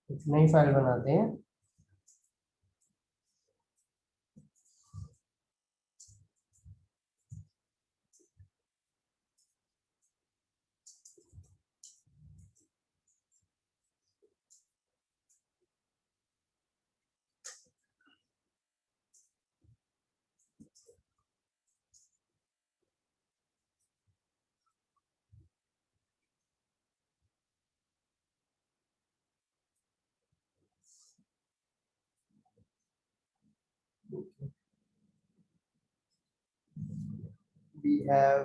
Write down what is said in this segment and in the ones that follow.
एक नई फाइल बनाते हैं। We have,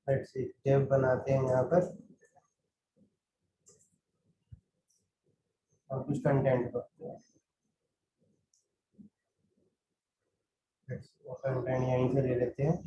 let's see, div बनाते हैं यहाँ पर और कुछ कंटेंट करते हैं। वो कंटेंट यहीं से ले लेते हैं।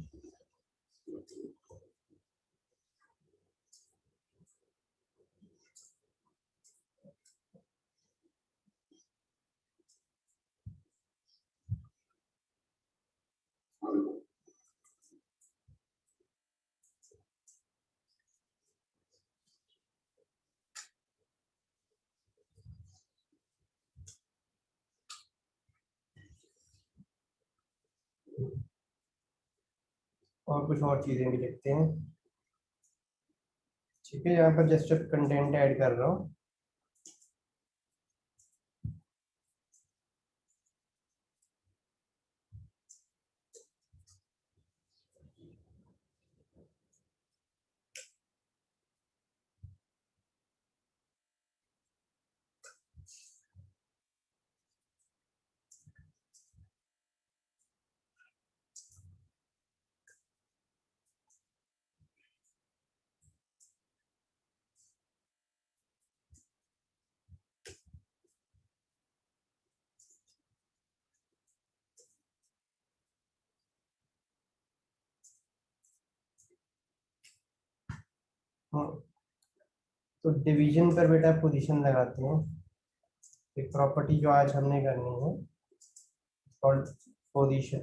और कुछ और चीजें भी लिखते हैं। ठीक है, यहाँ पर जस्ट कंटेंट ऐड कर रहा हूँ। तो डिवीजन पर बेटा पोजीशन लगाते हैं। एक प्रॉपर्टी जो आज हमने करनी है कॉल्ड पोजीशन।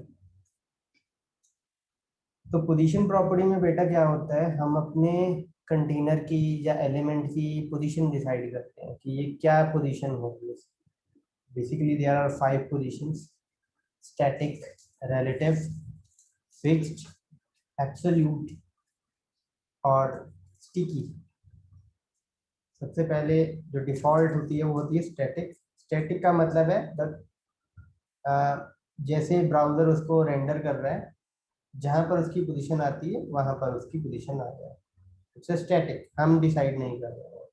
तो पोजीशन प्रॉपर्टी में बेटा क्या होता है, हम अपने कंटेनर की या एलिमेंट की पोजीशन डिसाइड करते हैं कि ये क्या पोजीशन होगी। Basically there are 5 positions: static, relative, fixed, absolute और स्टिकी। सबसे पहले जो डिफॉल्ट होती है वो होती है स्टैटिक। स्टैटिक का मतलब है जैसे ब्राउजर उसको रेंडर कर रहा है, जहां पर उसकी पोजीशन आती है वहां पर उसकी पोजीशन आ जाए। इट्स स्टैटिक, हम डिसाइड नहीं कर रहे हैं।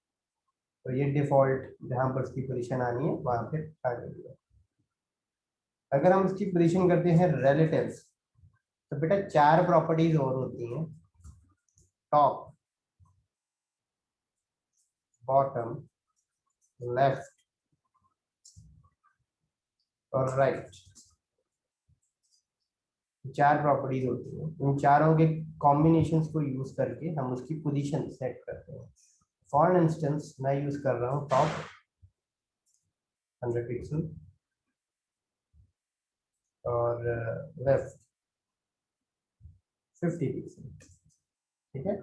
तो ये डिफॉल्ट जहां पर उसकी पोजीशन आनी है वहां पे आ जाएगी। अगर हम उसकी पोजीशन करते हैं रिलेटिव, तो बेटा 4 प्रॉपर्टीज और होती हैं: टॉप, बॉटम, लेफ्ट और राइट। 4 प्रॉपर्टीज होती हैं। इन चारों के कॉम्बिनेशंस को यूज करके हम उसकी पोजीशन सेट करते हैं। फॉर इंस्टेंस मैं यूज कर रहा हूँ टॉप 100 पिक्सल और लेफ्ट 50 पिक्सल। ठीक है।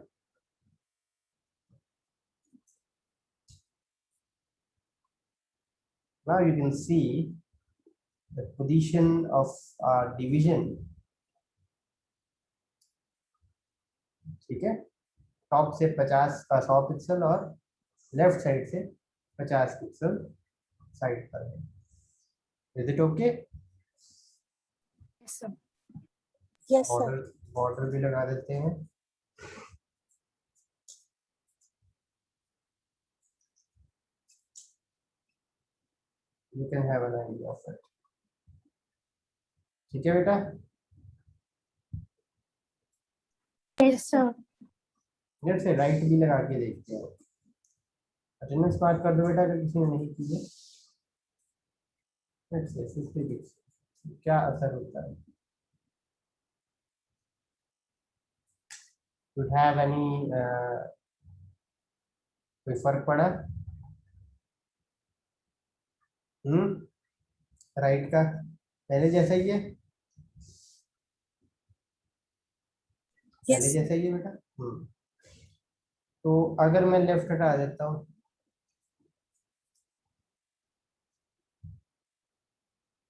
Now you can see the position of division. ठीक है, टॉप से 100 पिक्सल और लेफ्ट साइड से 50 पिक्सल साइड पर है। Is it okay? Yes, sir. Yes, sir. Border border भी लगा देते हैं। You can have an idea of it. ठीक है बेटा। Yes, sir. Let's say right भी लगा के देखते हैं। अटेंडेंस मार्क कर दो बेटा अगर किसी ने नहीं की है। लेट्स से 50 पिक्सल क्या असर होता है। Would have any कोई फर्क पड़ा? राइट का पहले जैसा ही है? पहले Yes. जैसा ही है बेटा। तो अगर मैं लेफ्ट हटा देता हूँ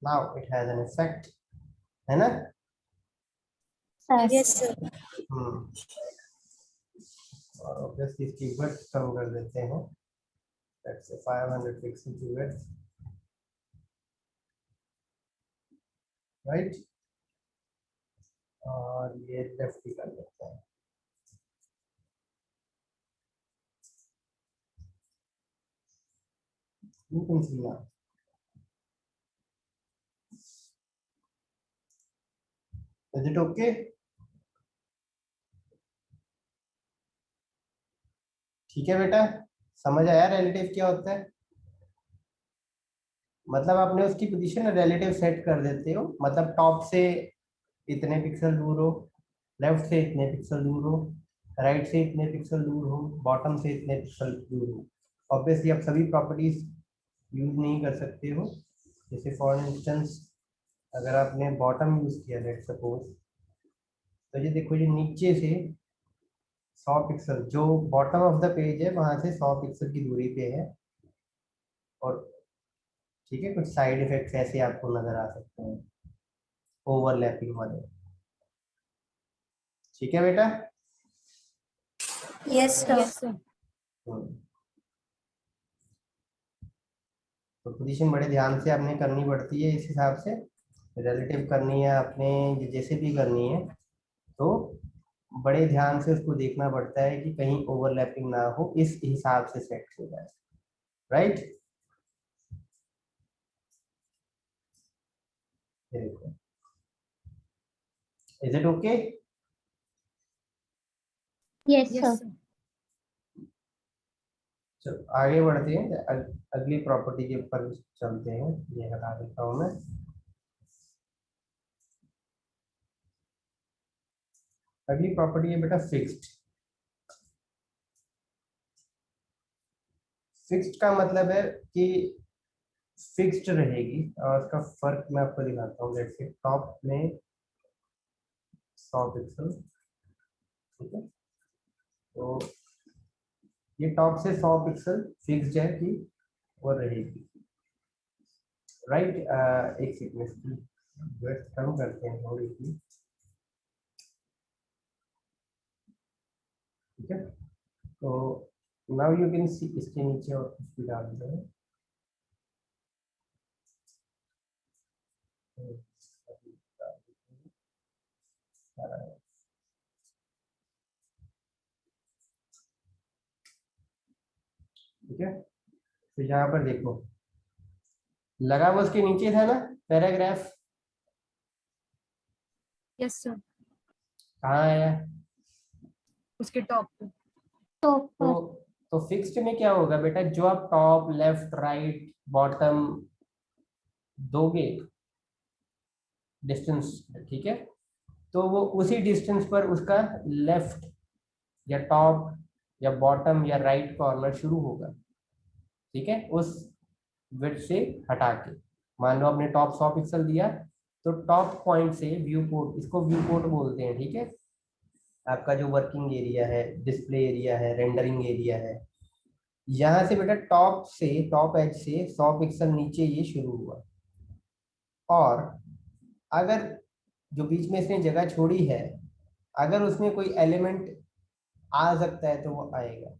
now it has an effect, है ना? Yes, sir. और ऑब्वियसली इसकी विड्थ कम कर देते हैं, लेट्स से 500 पिक्सल की विड्थ, राइट? और ये लेफ्ट भी कर देते हैं। You can see now. Is it okay? ठीक है बेटा, समझ आया रिलेटिव क्या होता है? मतलब आपने उसकी पोजीशन रिलेटिव सेट कर देते हो, मतलब टॉप से इतने पिक्सल दूर हो, लेफ्ट से इतने पिक्सल दूर हो, राइट से इतने पिक्सल दूर हो, बॉटम से इतने पिक्सल दूर हो। ऑब्वियसली आप सभी प्रॉपर्टीज यूज नहीं कर सकते हो। जैसे फॉर इंस्टेंस अगर आपने बॉटम यूज किया लेट सपोज, तो ये देखो ये नीचे से 100 पिक्सल, जो बॉटम ऑफ द पेज है वहां से 100 पिक्सल की दूरी पे है। और ठीक है, कुछ साइड इफेक्ट्स ऐसे आपको नजर आ सकते हैं ओवरलैपिंग वाले। ठीक है बेटा? Yes, sir. Yes, sir. तो पोजीशन बड़े ध्यान से आपने करनी पड़ती है, इस हिसाब से रिलेटिव करनी है आपने, जैसे भी करनी है तो बड़े ध्यान से उसको देखना पड़ता है कि कहीं ओवरलैपिंग ना हो, इस हिसाब से सेट हो जाए, राइट? देखो, is it okay? Yes, sir. चलो आगे बढ़ते हैं, अगली प्रॉपर्टी के ऊपर चलते हैं। ये हटा देता हूं मैं। अगली प्रॉपर्टी है बेटा फिक्स्ड। फिक्स्ड का मतलब है कि फिक्स्ड रहेगी, और उसका फर्क मैं आपको दिखाता हूँ। लेट्स से टॉप में 100 पिक्सल, ठीक है? तो ये टॉप से 100 पिक्सल फिक्स्ड है कि वो रहेगी, राइट? एक सेकंड, इसकी विड्थ कम करते हैं थोड़ी सी, ठीक है? तो नाउ यू कैन सी, इसके नीचे और कुछ भी डाल दें। ठीक है, तो यहाँ पर देखो, लगा वो उसके नीचे था ना पैराग्राफ, Yes, sir. कहाँ आया? उसके टॉप पे। टॉप तो पर। तो फिक्स्ड में क्या होगा बेटा, जो आप टॉप लेफ्ट राइट बॉटम दोगे डिस्टेंस, ठीक है, तो वो उसी डिस्टेंस पर उसका लेफ्ट या टॉप या बॉटम या राइट कॉर्नर शुरू होगा, ठीक है? उस विड्थ से हटा के, मान लो आपने टॉप 100 पिक्सल दिया, तो टॉप पॉइंट से व्यू पोर्ट, इसको व्यू पोर्ट बोलते हैं, ठीक है? आपका जो वर्किंग एरिया है, डिस्प्ले एरिया है, रेंडरिंग एरिया है, यहाँ से बेटा टॉप से, टॉप एज से 100 पिक्सल नीचे ये शुरू हुआ। और अगर जो बीच में इसने जगह छोड़ी है, अगर उसमें कोई एलिमेंट आ सकता है तो वो आएगा,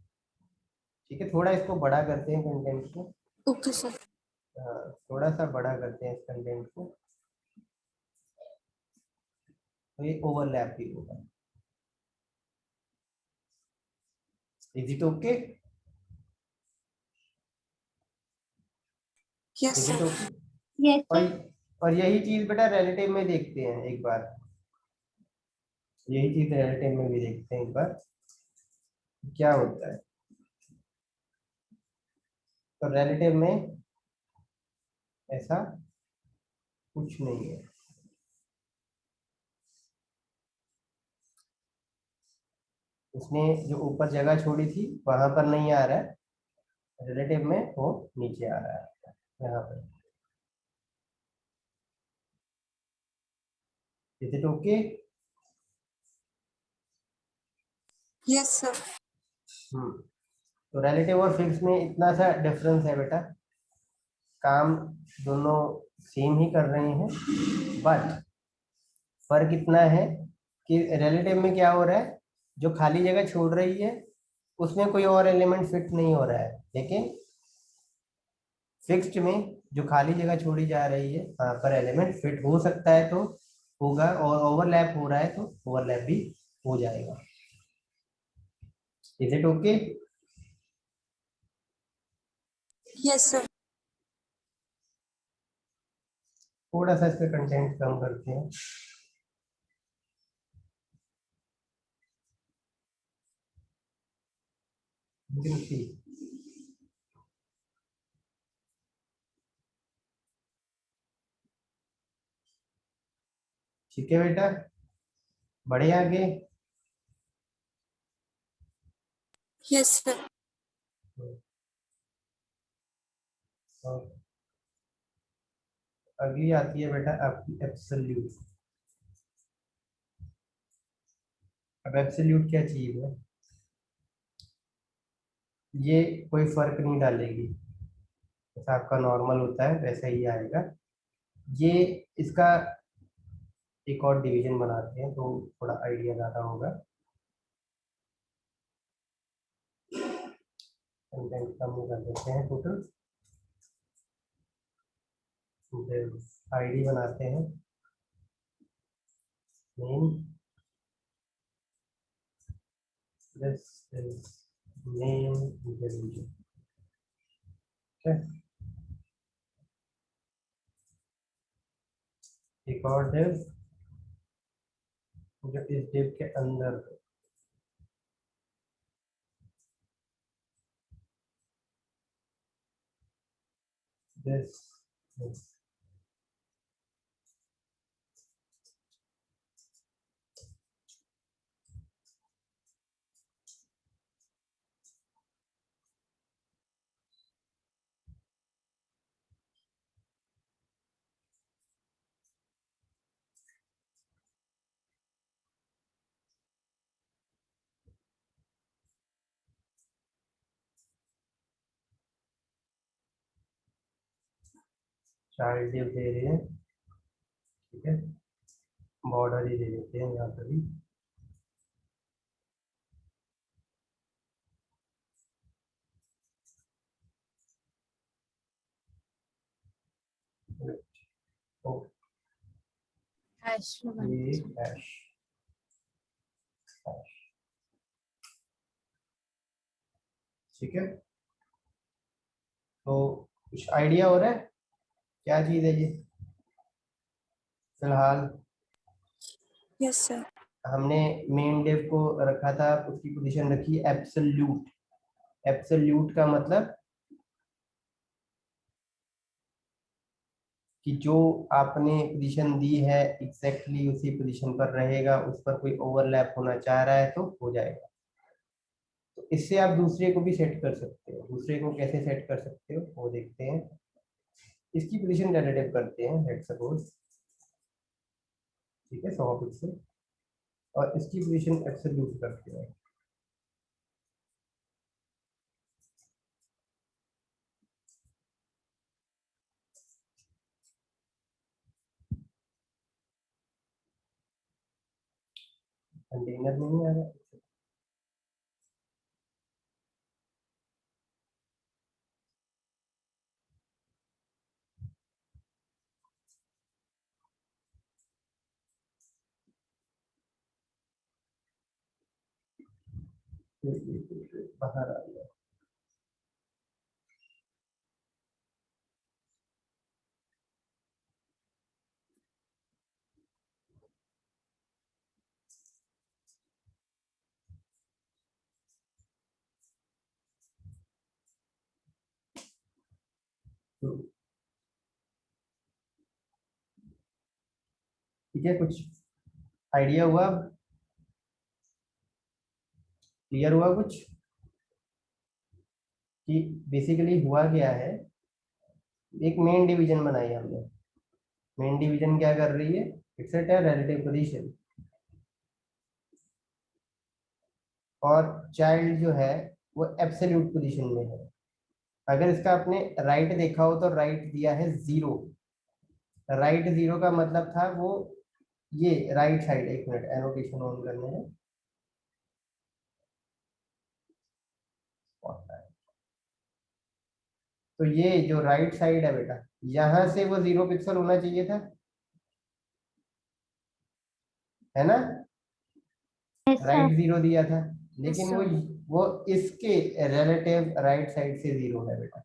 ठीक है? थोड़ा इसको बड़ा करते हैं कंटेंट को, ओके सर। थोड़ा सा बड़ा करते हैं इस कंटेंट को, तो ये ओवरलैप भी होगा। Is it okay? Yes, is it sir. Okay? Yes, और sir. और यही चीज बेटा रिलेटिव में देखते हैं एक बार, यही चीज रिलेटिव में भी देखते हैं एक बार क्या होता है। तो रिलेटिव में ऐसा कुछ नहीं है, उसने जो ऊपर जगह छोड़ी थी वहां पर नहीं आ रहा है, रिलेटिव में वो नीचे आ रहा है यहाँ पर। Is it okay? Yes, sir. तो रिलेटिव और फिक्स में इतना सा डिफरेंस है बेटा। काम दोनों सेम ही कर रहे हैं, बट फर्क इतना है कि रिलेटिव में क्या हो रहा है, जो खाली जगह छोड़ रही है उसमें कोई और एलिमेंट फिट नहीं हो रहा है, लेकिन फिक्स्ड में जो खाली जगह छोड़ी जा रही है वहां पर एलिमेंट फिट हो सकता है तो होगा, और ओवरलैप हो रहा है तो ओवरलैप भी हो जाएगा। Is it okay? Yes sir. थोड़ा सा इसका कंटेंट कम करते हैं। ठीक है बेटा, बढ़े आगे। Yes sir. और अगली आती है बेटा आपकी एब्सोल्यूट। अब एब्सोल्यूट क्या चीज है? ये कोई फर्क नहीं डालेगी, जैसा आपका नॉर्मल होता है वैसा ही आएगा। ये इसका एक और डिवीजन बनाते हैं तो थोड़ा आइडिया ज़्यादा होगा। कंटेंट कम कर देते हैं टोटल, आईडी बनाते हैं, name, this is name division. ठीक है, एक और डिव जो इस डिव के अंदर, दिस चाइल्ड डिव दे रहे हैं। ठीक है, बॉर्डर ही दे देते हैं यहाँ पर भी। तो हैश ये हैश, ठीक है। तो कुछ आइडिया हो रहा है क्या चीज है ये फिलहाल? Yes sir. हमने मेन डिव को रखा था, उसकी पोजीशन रखी एब्सोल्यूट। एब्सोल्यूट का मतलब कि जो आपने पोजीशन दी है एग्जैक्टली उसी पोजीशन पर रहेगा, उस पर कोई ओवरलैप होना चाह रहा है तो हो जाएगा। तो इससे आप दूसरे को भी सेट कर सकते हो। दूसरे को कैसे सेट कर सकते हो वो देखते हैं। इसकी पोजीशन रिलेटिव करते हैं, लेट्स सपोज, ठीक है, 100 पिक्सल, और इसकी पोजीशन एब्सोल्यूट करते हैं। कंटेनर में नहीं आ रहा। बाहर आ गया। तो ठीक है, कुछ आइडिया हुआ? क्लियर हुआ कुछ कि बेसिकली हुआ क्या है? एक मेन डिवीजन बनाई हमने। मेन डिवीजन क्या कर रही है? इट्स एट रिलेटिव पोजीशन, और चाइल्ड जो है वो एब्सोल्यूट पोजीशन में है। अगर इसका आपने राइट देखा हो तो राइट दिया है 0। राइट 0 का मतलब था वो ये राइट साइड। एक मिनट एनोटेशन ऑन करने में। तो ये जो राइट साइड है बेटा, यहां से वो 0 पिक्सल होना चाहिए था, है ना। Yes, sir. राइट 0 दिया था, लेकिन sir. वो इसके रिलेटिव राइट साइड से 0 है बेटा।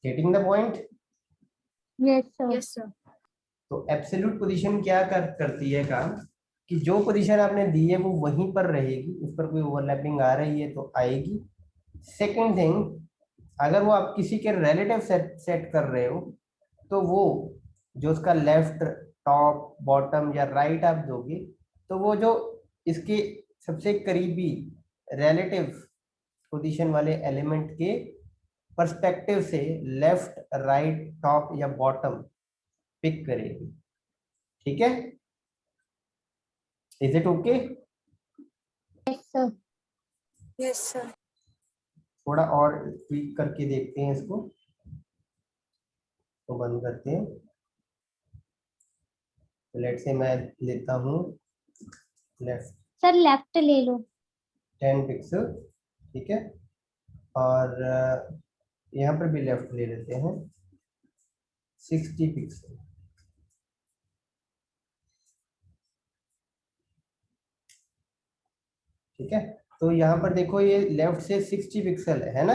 Getting the point. Yes, sir. Yes, sir. तो एब्सोल्यूट पोजीशन क्या करती है काम, कि जो पोजीशन आपने दी है वो वहीं पर रहेगी, उस पर कोई ओवरलैपिंग आ रही है तो आएगी। सेकंड थिंग, अगर वो आप किसी के रिलेटिव सेट कर रहे हो तो वो जो उसका लेफ्ट टॉप बॉटम या राइट आप दोगे, तो वो जो इसके सबसे करीबी रिलेटिव पोजीशन वाले एलिमेंट के पर्सपेक्टिव से लेफ्ट राइट टॉप या बॉटम पिक करेगी। ठीक है, is it okay? Yes, sir. Yes, sir. थोड़ा और ट्वीक करके देखते हैं इसको, तो बंद करते हैं। तो लेट से मैं लेता हूँ लेफ्ट Sir, left ले लो. 10 पिक्सल, ठीक है। और यहाँ पर भी लेफ्ट ले लेते हैं 60 पिक्सल। ठीक है, तो यहाँ पर देखो ये लेफ्ट से 60 पिक्सल है ना,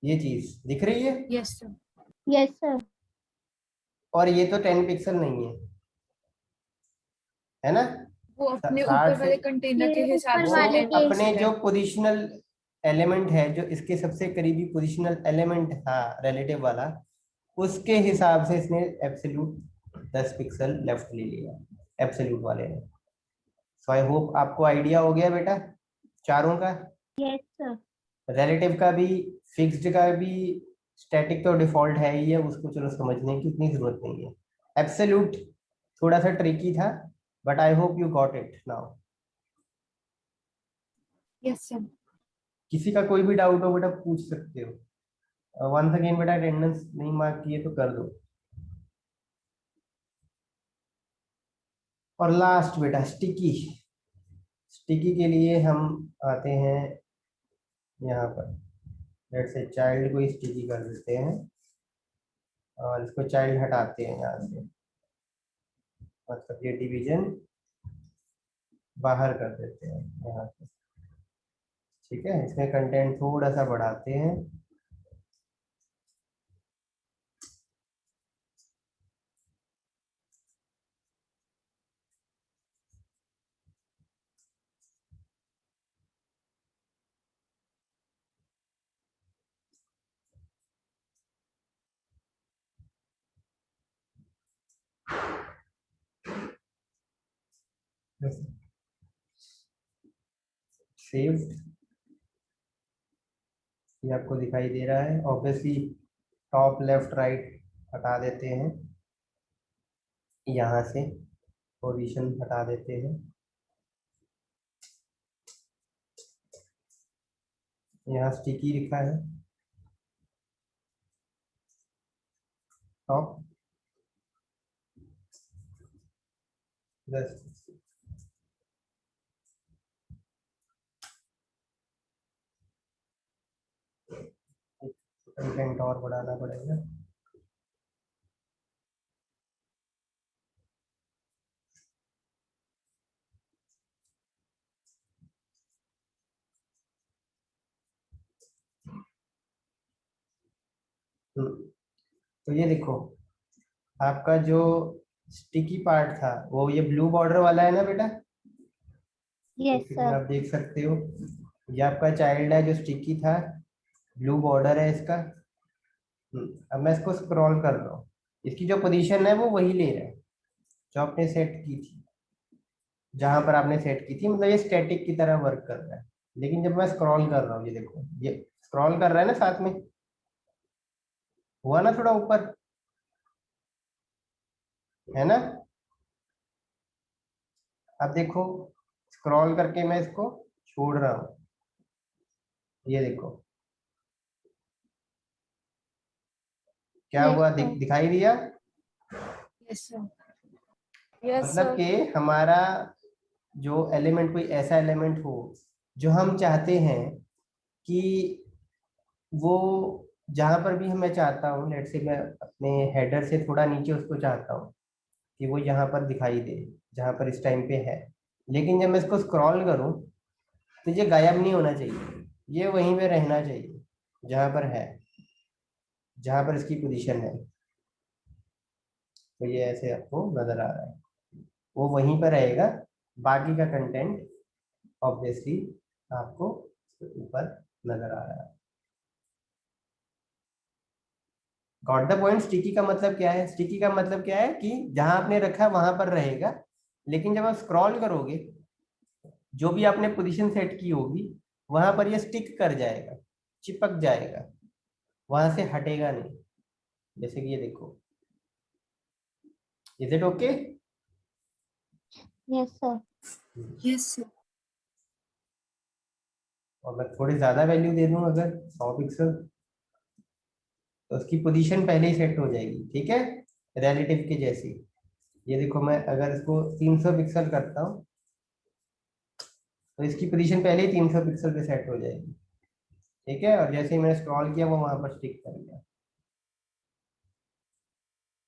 ये चीज दिख रही है। Yes, sir. Yes, sir. और ये तो 10 पिक्सल नहीं है ना। वो अपने 60 ऊपर से वाले कंटेनर के ये हिसाब ऊपर वो से वाले 10 के अपने पिक्सल जो है। पोजीशनल एलिमेंट है, जो इसके सबसे करीबी पोजीशनल एलिमेंट था रिलेटिव वाला, उसके हिसाब से इसने एब्सोल्यूट 10 पिक्सल लेफ्ट ले लिया एब्सोल्यूट वाले ने। सो आई होप आपको आइडिया हो गया बेटा चारों का। Yes, sir. रिलेटिव का भी, फिक्स्ड का भी, स्टैटिक तो डिफॉल्ट है ही है, उसको चलो समझने की इतनी जरूरत नहीं है। एब्सोल्यूट थोड़ा सा ट्रिकी था, but I hope you got it now. Yes, sir. किसी का कोई भी डाउट हो बेटा पूछ सकते हो। वंस अगेन बेटा अटेंडेंस नहीं मार्क किए तो कर दो। और लास्ट बेटा स्टिकी। स्टिकी के लिए हम आते हैं यहाँ पर, लेट से चाइल्ड को स्टिकी कर देते हैं और इसको चाइल्ड हटाते हैं यहाँ से, मतलब ये डिवीजन बाहर कर देते हैं यहाँ से। ठीक है, इसमें कंटेंट थोड़ा सा बढ़ाते हैं। सेव्ड, ये आपको दिखाई दे रहा है ऑब्वियसली। टॉप लेफ्ट राइट हटा देते हैं, यहाँ से पोजीशन हटा देते हैं। यहाँ स्टिकी लिखा है टॉप, कंटेंट और बढ़ाना पड़ेगा। तो ये देखो आपका जो स्टिकी पार्ट था वो ये ब्लू बॉर्डर वाला है ना बेटा, Yes, स्क्रीन sir. आप देख सकते हो। ये आपका चाइल्ड है जो स्टिकी था, ब्लू बॉर्डर है इसका। अब मैं इसको स्क्रॉल कर रहा हूँ, इसकी जो पोजीशन है वो वही ले रहा है जो आपने सेट की थी, जहां पर आपने सेट की थी, मतलब ये स्टैटिक की तरह वर्क कर रहा है। लेकिन जब मैं स्क्रॉल कर रहा हूँ, ये देखो ये स्क्रॉल कर रहा है ना, साथ में हुआ ना थोड़ा ऊपर, है ना। अब देखो स्क्रॉल करके मैं इसको छोड़ रहा हूँ, ये देखो क्या Yes, हुआ, sir. दिखाई दिया। Yes, sir. Yes, मतलब sir. कि हमारा जो एलिमेंट, कोई ऐसा एलिमेंट हो जो हम चाहते हैं कि वो जहां पर भी मैं चाहता हूँ, लेट से मैं अपने हेडर से थोड़ा नीचे उसको चाहता हूँ कि वो यहाँ पर दिखाई दे, जहां पर इस टाइम पे है, लेकिन जब मैं इसको स्क्रॉल करूँ तो ये गायब नहीं होना चाहिए, ये वहीं पे रहना चाहिए जहां पर है, जहां पर इसकी पोजीशन है। तो ये ऐसे आपको नजर आ रहा है, वो वहीं पर रहेगा, बाकी का कंटेंट ऑब्वियसली आपको ऊपर नजर आ रहा है। Got the point. स्टिकी का मतलब क्या है? स्टिकी का मतलब क्या है कि जहां आपने रखा वहां पर रहेगा, लेकिन जब आप स्क्रॉल करोगे, जो भी आपने पोजीशन सेट की होगी वहां पर ये स्टिक कर जाएगा, चिपक जाएगा, वहां से हटेगा नहीं। जैसे कि ये देखो, is it okay? Yes, sir. Yes, sir. और मैं थोड़ी ज्यादा वैल्यू दे दूं अगर 100 पिक्सल, तो उसकी पोजीशन पहले ही सेट हो जाएगी, ठीक है, रिलेटिव के जैसी। ये देखो, मैं अगर इसको 300 पिक्सल करता हूँ तो इसकी पोजीशन पहले ही 300 पिक्सल पे सेट हो जाएगी, ठीक है, और जैसे ही मैंने स्क्रॉल किया वो वहां पर स्टिक कर गया।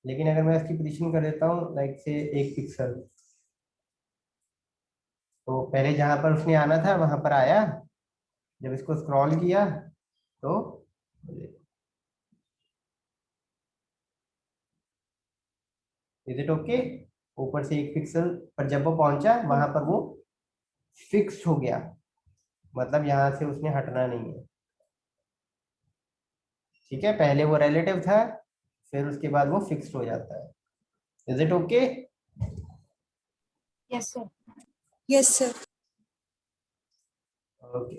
लेकिन अगर मैं इसकी पोजीशन कर देता हूँ लाइक से 1 पिक्सल, तो पहले जहां पर उसने आना था वहां पर आया, जब इसको स्क्रॉल किया तो इज इट ओके? ऊपर से 1 पिक्सल पर जब वो पहुंचा वहां पर वो फिक्स हो गया, मतलब यहाँ से उसने हटना नहीं है, ठीक है। पहले वो रिलेटिव था, फिर उसके बाद वो फिक्स्ड हो जाता है। Is it okay? Yes, sir. Yes, sir. Okay.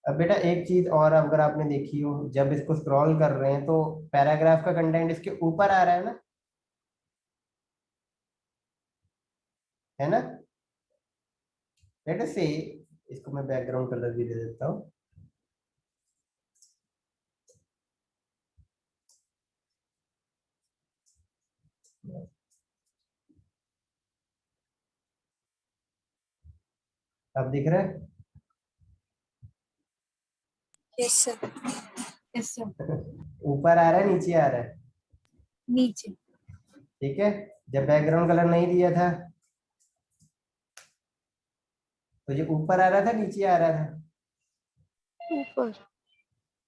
अब बेटा एक चीज और, अगर आपने देखी हो, जब इसको स्क्रॉल कर रहे हैं तो पैराग्राफ का कंटेंट इसके ऊपर आ रहा है ना? लेट अस से, इसको मैं बैकग्राउंड कलर भी दे देता हूँ। अब दिख रहा है? Yes, sir. Yes, sir. ऊपर आ रहा है, नीचे आ रहा है? नीचे. ठीक है। जब बैकग्राउंड कलर नहीं दिया था तो ये ऊपर आ रहा था, नीचे आ रहा था? ऊपर.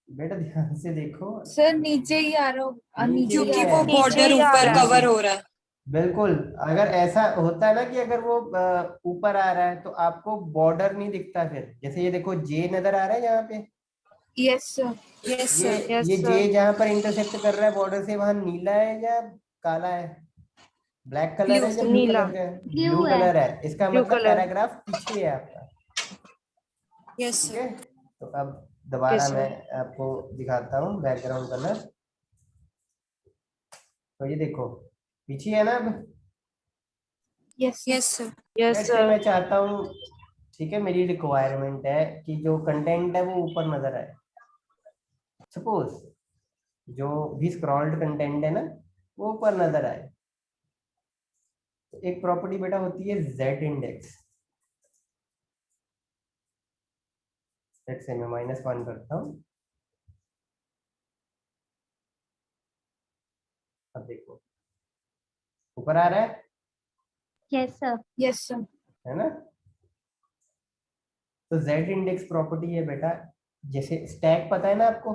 बेटा ध्यान से देखो, सर नीचे ही आ रहा हूँ. नीचे नीचे ही ही है। वो नीचे बॉर्डर ही आ ऊपर रहा है. कवर हो रहा है. बिल्कुल। अगर ऐसा होता है ना कि अगर वो ऊपर आ रहा है तो आपको बॉर्डर नहीं दिखता, फिर जैसे ये देखो जे नजर आ रहा है यहाँ पे, Yes, sir. Yes, ये sir. Yes, ये जे sir. जहाँ पर इंटरसेक्ट कर रहा है बॉर्डर से, वहां नीला है या काला है, ब्लैक कलर Blue, है या sir. ब्लू नीला. कलर का है? Blue ब्लू है. कलर है, इसका Blue मतलब color. पैराग्राफ पीछे है आपका, Yes, ठीक sir. है। तो अब Okay, दोबारा sir. मैं आपको दिखाता हूँ बैकग्राउंड कलर। तो ये देखो पीछे है ना अब। Yes, sir. Yes, sir. Yes, let's say sir. मैं चाहता हूँ, ठीक है, मेरी रिक्वायरमेंट है कि जो कंटेंट है वो ऊपर नजर आए। सपोज जो भी स्क्रॉल्ड कंटेंट है ना वो ऊपर नजर आए, तो एक प्रॉपर्टी बेटा होती है जेड इंडेक्स। लेट्स से मैं -1 करता हूँ। अब देखो ऊपर आ रहा है Yes, sir. Yes, sir. है ना? तो जेड इंडेक्स प्रॉपर्टी है बेटा, जैसे स्टैक पता है ना आपको,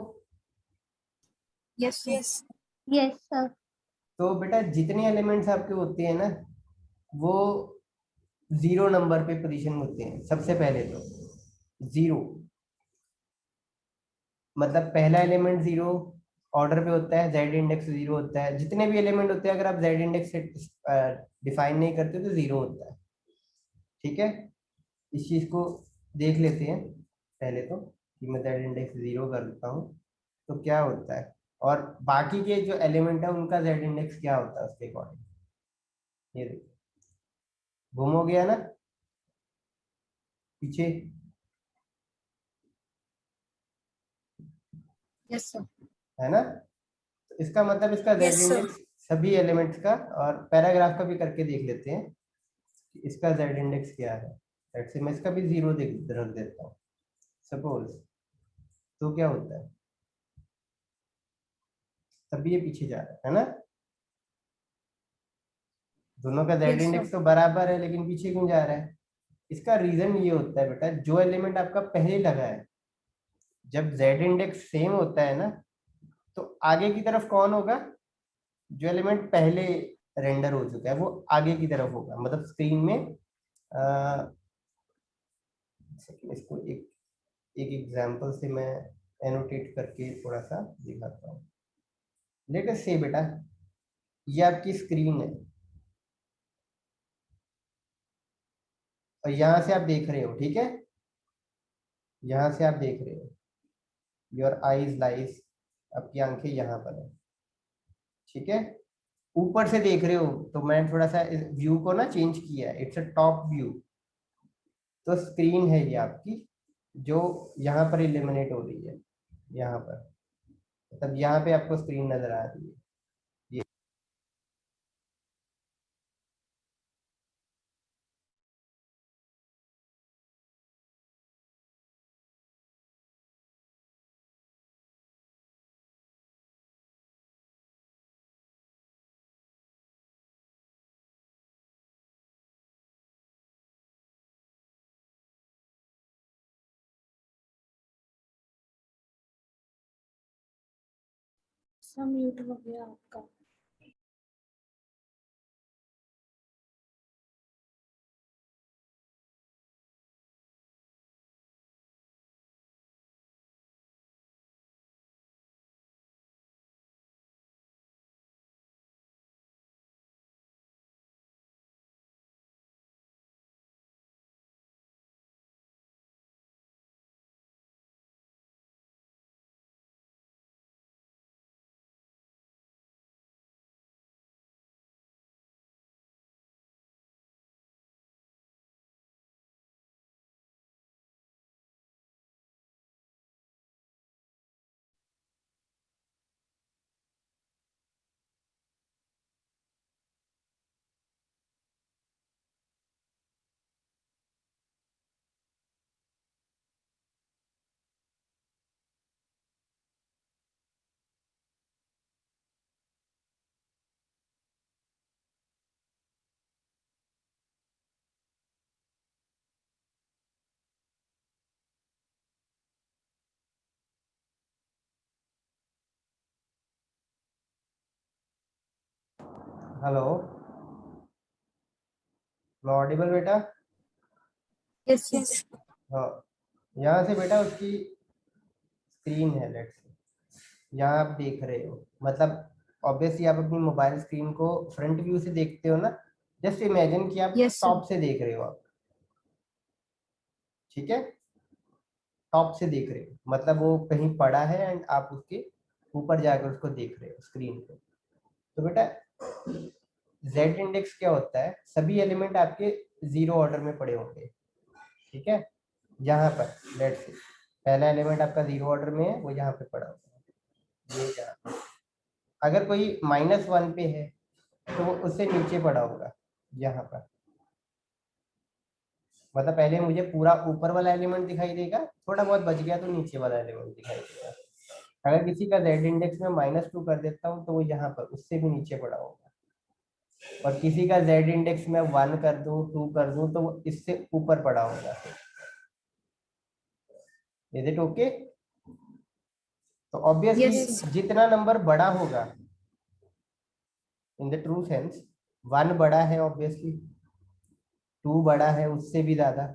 Yes, sir. Yes. Yes, sir. तो बेटा जितने एलिमेंट्स आपके होते हैं ना वो 0 नंबर पे पोजीशन होते हैं सबसे पहले तो। 0 मतलब पहला एलिमेंट 0 ऑर्डर पे होता है, जेड इंडेक्स 0 होता है, जितने भी एलिमेंट होते हैं अगर आप जेड इंडेक्स से डिफाइन नहीं करते तो 0 होता है, ठीक है। इस चीज को देख लेते हैं पहले तो, कि मैं जेड इंडेक्स 0 करता हूँ तो क्या होता है, और बाकी के जो एलिमेंट है उनका जेड इंडेक्स क्या होता है उसके अकॉर्डिंग। ये देखो गुम हो गया ना पीछे, Yes, sir. है ना। तो इसका मतलब इसका Yes, z sir. इंडेक्स सभी एलिमेंट्स का, और पैराग्राफ का भी करके देख लेते हैं कि इसका z इंडेक्स क्या है। लेट्स से मैं इसका भी 0 रख देता हूँ सपोज, तो क्या होता है, तभी ये पीछे जा रहा है ना। दोनों का z Yes, sir. इंडेक्स तो बराबर है, लेकिन पीछे क्यों जा रहा है। इसका रीजन ये होता है बेटा, जो एलिमेंट आपका पहले लगा है, जब z इंडेक्स सेम होता है ना, तो आगे की तरफ कौन होगा, जो एलिमेंट पहले रेंडर हो चुका है वो आगे की तरफ होगा। मतलब स्क्रीन में इसको एक एग्जांपल से मैं एनोटेट करके थोड़ा सा दिखाता हूँ। लेट अस से बेटा, ये आपकी स्क्रीन है और यहाँ से आप देख रहे हो, ठीक है, यहाँ से आप देख रहे हो, योर आईज लाइज, आपकी आंखें यहाँ पर है, ठीक है। ऊपर से देख रहे हो तो मैं थोड़ा सा व्यू को ना चेंज किया है, इट्स अ टॉप व्यू। तो स्क्रीन है ये आपकी, जो यहाँ पर इलिमिनेट हो रही है, यहाँ पर, मतलब यहाँ पे आपको स्क्रीन नजर आ रही है ये। सब म्यूट हो गया आपका। हेलो, मैं ऑडिबल बेटा। Yes, yes. हाँ, यहाँ से बेटा उसकी स्क्रीन है, लेट्स से यहाँ आप देख रहे हो, मतलब ऑब्वियसली आप अपनी मोबाइल स्क्रीन को फ्रंट व्यू से देखते हो ना। जस्ट इमेजिन कि आप Yes, sir. टॉप से देख रहे हो आप, ठीक है, टॉप से देख रहे हो, मतलब वो कहीं पड़ा है एंड आप उसके ऊपर जाकर उसको देख रहे हो स्क्रीन पे। तो बेटा z इंडेक्स क्या होता है, सभी एलिमेंट आपके 0 ऑर्डर में पड़े होंगे, ठीक है। यहाँ पर लेट्स से पहला एलिमेंट आपका 0 ऑर्डर में है, वो यहाँ पे पड़ा होगा, ये यहाँ। अगर कोई -1 पे है तो वो उससे नीचे पड़ा होगा यहाँ पर। मतलब पहले मुझे पूरा ऊपर वाला एलिमेंट दिखाई देगा, थोड़ा बहुत बच गया तो नीचे वाला एलिमेंट दिखाई देगा। अगर किसी का z इंडेक्स में -2 कर देता हूँ तो वो यहाँ पर उससे भी नीचे पड़ा होगा, और किसी का z इंडेक्स में 1 कर दूं 2 कर दूं तो वो इससे ऊपर पड़ा होगा। Is it okay. तो ऑब्वियसली Yes. जितना नंबर बड़ा होगा, इन द ट्रू सेंस, 1 बड़ा है ऑब्वियसली, 2 बड़ा है उससे भी ज्यादा,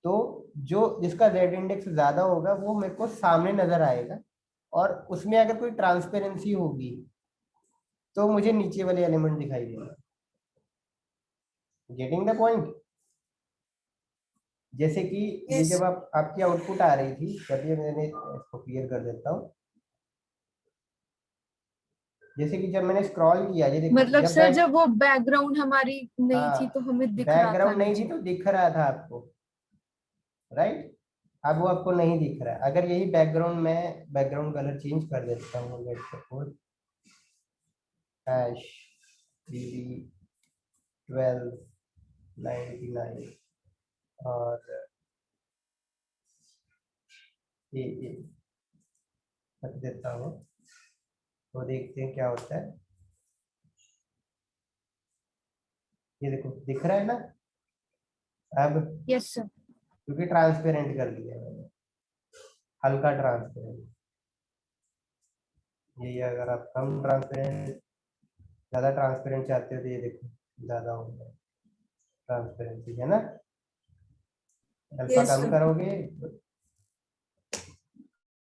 तो जो जिसका z इंडेक्स ज्यादा होगा वो मेरे को सामने नजर आएगा, और उसमें अगर कोई ट्रांसपेरेंसी होगी तो मुझे नीचे वाले एलिमेंट दिखाई देगा। Getting the point. जैसे कि ये Yes. जब आपकी आउटपुट आ रही थी, चलिए मैंने इसको क्लियर कर देता हूँ। जैसे कि जब मैंने स्क्रॉल किया, ये देखो, मतलब जब सर जब वो बैकग्राउंड हमारी नहीं थी हाँ, तो हमें दिख रहा था बैकग्राउंड नहीं थी नीचे। तो दिख रहा था आपको, राइट। अब वो आपको नहीं दिख रहा है। अगर यही बैकग्राउंड में बैकग्राउंड कलर चेंज कर देता हूँ, लेट्स सपोज हैश BB 1299 और ये रख देता हूँ, तो देखते हैं क्या होता है। ये देखो दिख रहा है ना अब, यस सर। क्योंकि ट्रांसपेरेंट कर दिया है मैंने, हल्का ट्रांसपेरेंट। ये अगर आप कम ट्रांसपेरेंट, ज़्यादा ट्रांसपेरेंट चाहते हो तो ये देखो ज़्यादा हो गया ट्रांसपेरेंसी, है ना। अल्फा Yes, कम sir. करोगे